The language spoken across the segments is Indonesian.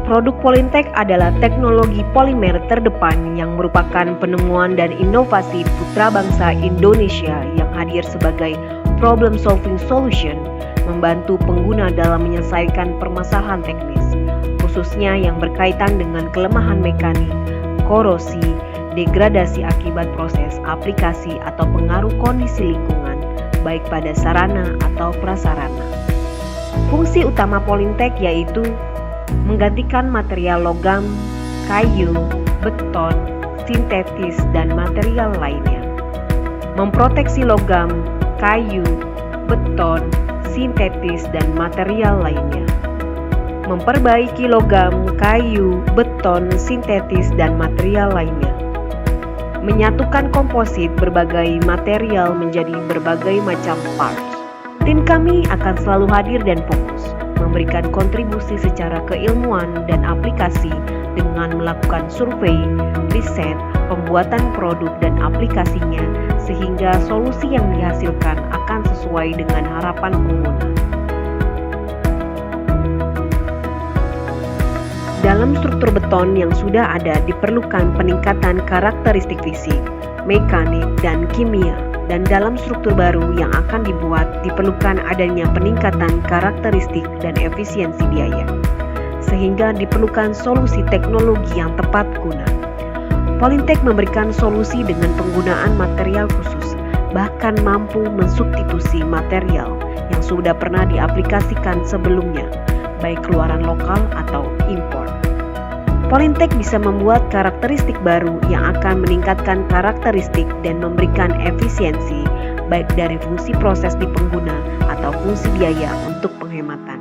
Produk Polintek adalah teknologi polimer terdepan yang merupakan penemuan dan inovasi putra bangsa Indonesia yang hadir sebagai problem solving solution, membantu pengguna dalam menyelesaikan permasalahan teknis, khususnya yang berkaitan dengan kelemahan mekanik, korosi, degradasi akibat proses aplikasi atau pengaruh kondisi lingkungan, baik pada sarana atau prasarana. Fungsi utama Polintek yaitu menggantikan material logam, kayu, beton, sintetis, dan material lainnya. Memproteksi logam, kayu, beton, sintetis, dan material lainnya. Memperbaiki logam, kayu, beton, sintetis, dan material lainnya. Menyatukan komposit berbagai material menjadi berbagai macam parts. Tim kami akan selalu hadir dan fokus memberikan kontribusi secara keilmuan dan aplikasi dengan melakukan survei, riset, pembuatan produk dan aplikasinya sehingga solusi yang dihasilkan akan sesuai dengan harapan pengguna. Dalam struktur beton yang sudah ada diperlukan peningkatan karakteristik fisik, mekanik, dan kimia. Dan dalam struktur baru yang akan dibuat diperlukan adanya peningkatan karakteristik dan efisiensi biaya, sehingga diperlukan solusi teknologi yang tepat guna. Polintek memberikan solusi dengan penggunaan material khusus, bahkan mampu mensubstitusi material yang sudah pernah diaplikasikan sebelumnya, baik keluaran lokal atau impor. Polintek bisa membuat karakteristik baru yang akan meningkatkan karakteristik dan memberikan efisiensi baik dari fungsi proses di pengguna atau fungsi biaya untuk penghematan.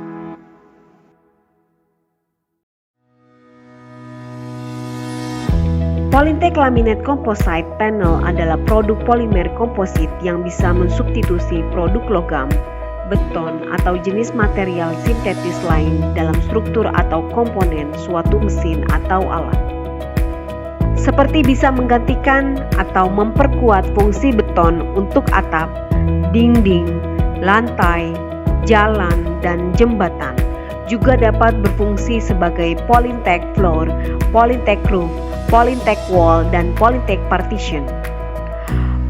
Polintek Laminate Composite Panel adalah produk polimer komposit yang bisa mensubstitusi produk logam, beton, atau jenis material sintetis lain dalam struktur atau komponen suatu mesin atau alat. Seperti bisa menggantikan atau memperkuat fungsi beton untuk atap, dinding, lantai, jalan, dan jembatan. Juga dapat berfungsi sebagai Polintek Floor, Polintek Roof, Polintek Wall, dan Polintek Partition.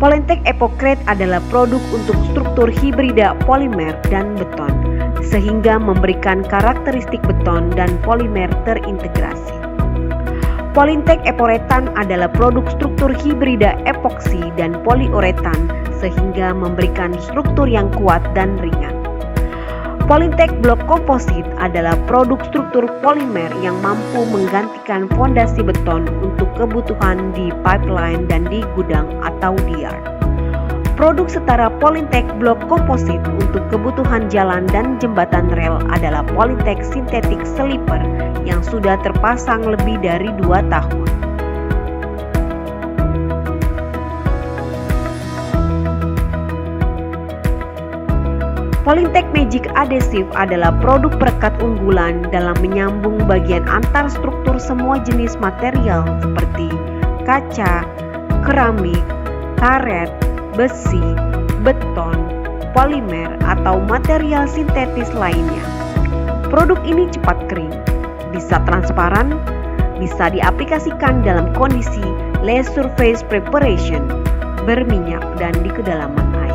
Polintek Epocrete adalah produk untuk struktur hibrida polimer dan beton, sehingga memberikan karakteristik beton dan polimer terintegrasi. Polintek Eporetan adalah produk struktur hibrida epoksi dan poliuretan, sehingga memberikan struktur yang kuat dan ringan. Polintek Block Composite adalah produk struktur polimer yang mampu menggantikan fondasi beton untuk kebutuhan di pipeline dan di gudang atau di yard. Produk setara Polintek Block Composite untuk kebutuhan jalan dan jembatan rel adalah Polintek Synthetic Sleeper yang sudah terpasang lebih dari 2 tahun. Polintek Magic Adhesive adalah produk perekat unggulan dalam menyambung bagian antar struktur semua jenis material seperti kaca, keramik, karet, besi, beton, polimer, atau material sintetis lainnya. Produk ini cepat kering, bisa transparan, bisa diaplikasikan dalam kondisi less surface preparation, berminyak, dan di kedalaman air.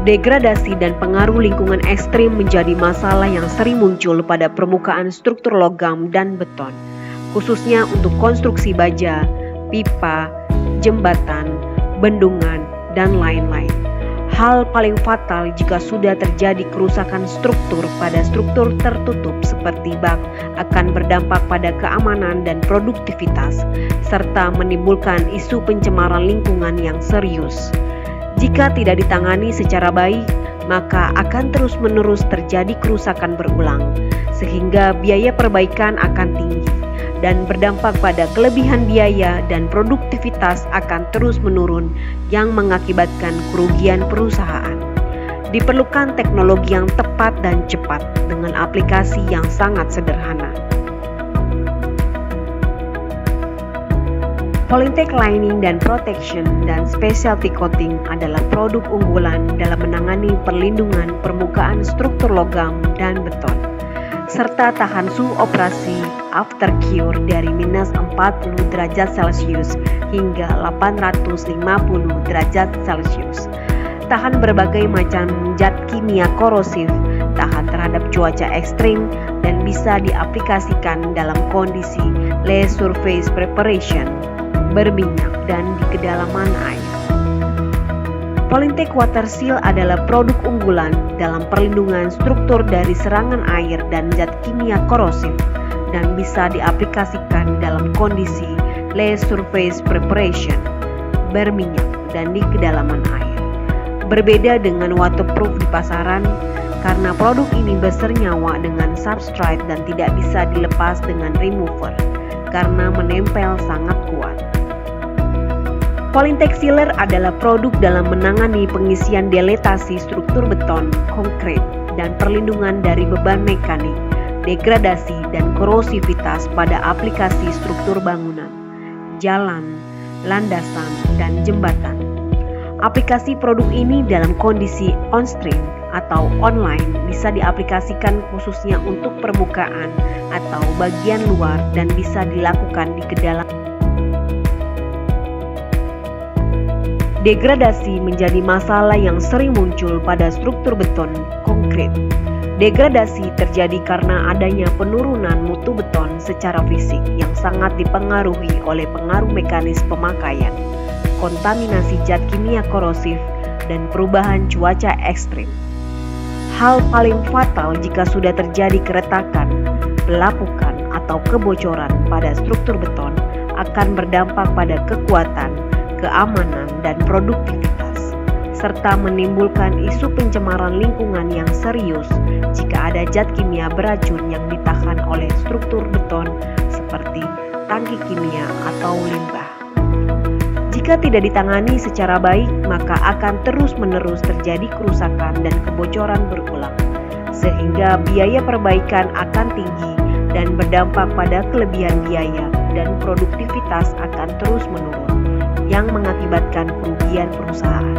Degradasi dan pengaruh lingkungan ekstrim menjadi masalah yang sering muncul pada permukaan struktur logam dan beton, khususnya untuk konstruksi baja, pipa, jembatan, bendungan, dan lain-lain. Hal paling fatal jika sudah terjadi kerusakan struktur pada struktur tertutup seperti bak akan berdampak pada keamanan dan produktivitas, serta menimbulkan isu pencemaran lingkungan yang serius. Jika tidak ditangani secara baik, maka akan terus-menerus terjadi kerusakan berulang, sehingga biaya perbaikan akan tinggi dan berdampak pada kelebihan biaya dan produktivitas akan terus menurun yang mengakibatkan kerugian perusahaan. Diperlukan teknologi yang tepat dan cepat dengan aplikasi yang sangat sederhana. Polytech Lining dan Protection dan Specialty Coating adalah produk unggulan dalam menangani perlindungan permukaan struktur logam dan beton, serta tahan suhu operasi after cure dari minus 40 derajat Celcius hingga 850 derajat Celcius. Tahan berbagai macam zat kimia korosif, tahan terhadap cuaca ekstrim, dan bisa diaplikasikan dalam kondisi less surface preparation, berminyak, dan di kedalaman air. Polytech Water Seal adalah produk unggulan dalam perlindungan struktur dari serangan air dan zat kimia korosif dan bisa diaplikasikan dalam kondisi less surface preparation, berminyak, dan di kedalaman air. Berbeda dengan waterproof di pasaran, karena produk ini bernyawa dengan substrate dan tidak bisa dilepas dengan remover karena menempel sangat kuat. Polytech Sealer adalah produk dalam menangani pengisian dilatasi struktur beton, konkrit, dan perlindungan dari beban mekanik, degradasi, dan korosivitas pada aplikasi struktur bangunan, jalan, landasan, dan jembatan. Aplikasi produk ini dalam kondisi on-stream atau online bisa diaplikasikan khususnya untuk permukaan atau bagian luar dan bisa dilakukan di kedalaman. Degradasi menjadi masalah yang sering muncul pada struktur beton konkrit. Degradasi terjadi karena adanya penurunan mutu beton secara fisik yang sangat dipengaruhi oleh pengaruh mekanis pemakaian, kontaminasi zat kimia korosif, dan perubahan cuaca ekstrim. Hal paling fatal jika sudah terjadi keretakan, pelapukan, atau kebocoran pada struktur beton akan berdampak pada kekuatan, keamanan, dan produktivitas, serta menimbulkan isu pencemaran lingkungan yang serius jika ada zat kimia beracun yang ditahan oleh struktur beton seperti tangki kimia atau limbah. Jika tidak ditangani secara baik, maka akan terus-menerus terjadi kerusakan dan kebocoran berulang, sehingga biaya perbaikan akan tinggi dan berdampak pada kelebihan biaya dan produktivitas akan terus menurun, yang mengakibatkan kerugian perusahaan.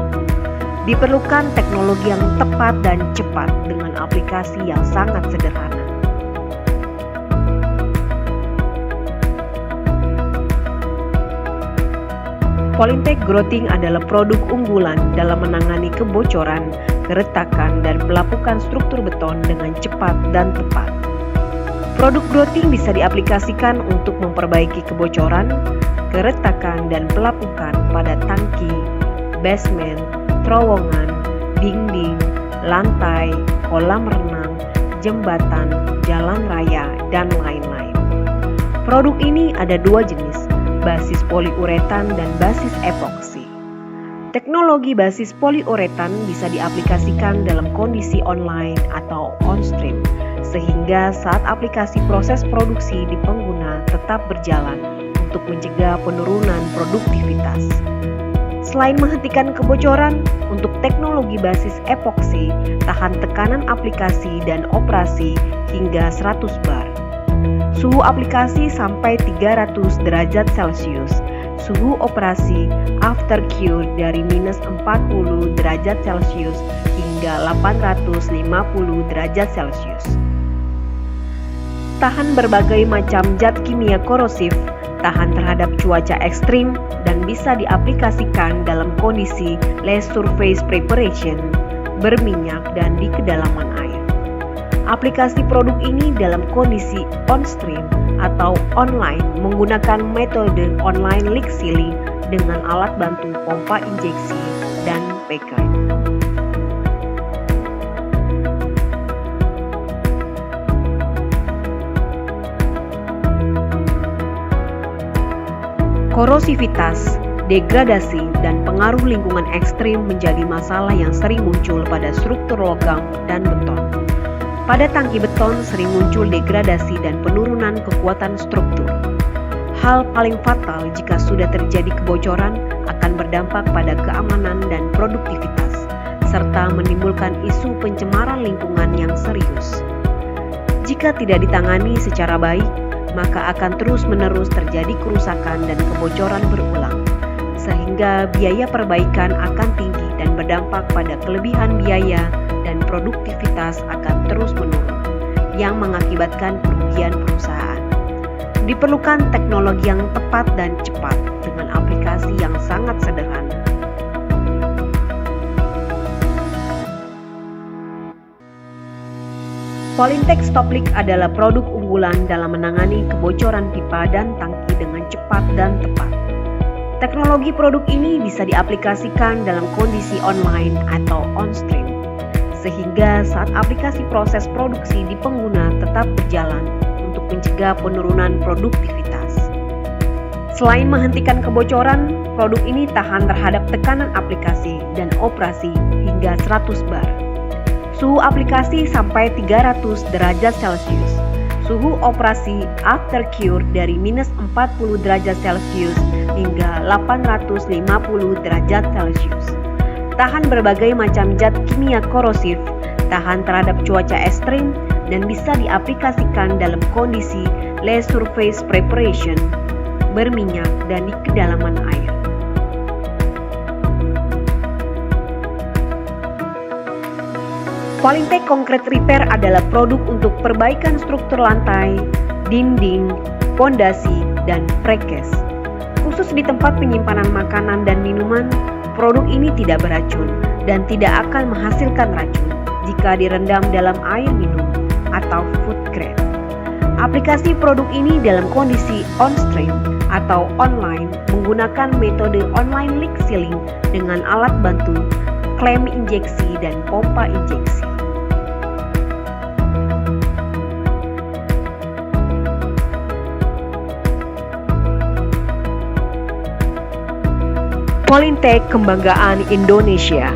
Diperlukan teknologi yang tepat dan cepat dengan aplikasi yang sangat sederhana. Polytech Growting adalah produk unggulan dalam menangani kebocoran, keretakan, dan pelapukan struktur beton dengan cepat dan tepat. Produk Growting bisa diaplikasikan untuk memperbaiki kebocoran, keretakan, dan pelapukan pada tangki, basement, terowongan, dinding, lantai, kolam renang, jembatan, jalan raya, dan lain-lain. Produk ini ada dua jenis, basis poliuretan dan basis epoksi. Teknologi basis poliuretan bisa diaplikasikan dalam kondisi online atau on-stream, sehingga saat aplikasi proses produksi di pengguna tetap berjalan untuk mencegah penurunan produktivitas. Selain menghentikan kebocoran, untuk teknologi basis epoksi, tahan tekanan aplikasi dan operasi hingga 100 bar. Suhu aplikasi sampai 300 derajat Celcius. Suhu operasi after cure dari minus 40 derajat Celcius hingga 850 derajat Celcius. Tahan berbagai macam zat kimia korosif, tahan terhadap cuaca ekstrim, dan bisa diaplikasikan dalam kondisi less surface preparation, berminyak, dan di kedalaman air. Aplikasi produk ini dalam kondisi on-stream atau online menggunakan metode online leak sealing dengan alat bantu pompa injeksi dan packer. Korosivitas, degradasi, dan pengaruh lingkungan ekstrim menjadi masalah yang sering muncul pada struktur logam dan beton. Pada tangki beton sering muncul degradasi dan penurunan kekuatan struktur. Hal paling fatal jika sudah terjadi kebocoran akan berdampak pada keamanan dan produktivitas, serta menimbulkan isu pencemaran lingkungan yang serius. Jika tidak ditangani secara baik, maka akan terus-menerus terjadi kerusakan dan kebocoran berulang, sehingga biaya perbaikan akan tinggi dan berdampak pada kelebihan biaya dan produktivitas akan terus menurun, yang mengakibatkan kerugian perusahaan. Diperlukan teknologi yang tepat dan cepat dengan aplikasi yang sangat sederhana. Polyntech Stoplik adalah produk unggulan dalam menangani kebocoran pipa dan tangki dengan cepat dan tepat. Teknologi produk ini bisa diaplikasikan dalam kondisi online atau on-stream, sehingga saat aplikasi proses produksi di pengguna tetap berjalan untuk mencegah penurunan produktivitas. Selain menghentikan kebocoran, produk ini tahan terhadap tekanan aplikasi dan operasi hingga 100 bar. Suhu aplikasi sampai 300 derajat Celcius. Suhu operasi after cure dari minus 40 derajat Celcius hingga 850 derajat Celcius. Tahan berbagai macam zat kimia korosif, tahan terhadap cuaca ekstrim, dan bisa diaplikasikan dalam kondisi low surface preparation, berminyak, dan di kedalaman air. Polyntech Concrete Repair adalah produk untuk perbaikan struktur lantai, dinding, pondasi, dan prekes. Khusus di tempat penyimpanan makanan dan minuman, produk ini tidak beracun dan tidak akan menghasilkan racun jika direndam dalam air minum atau food grade. Aplikasi produk ini dalam kondisi on-stream atau online menggunakan metode online leak sealing dengan alat bantu, klem injeksi, dan pompa injeksi. Polyntech, kebanggaan Indonesia.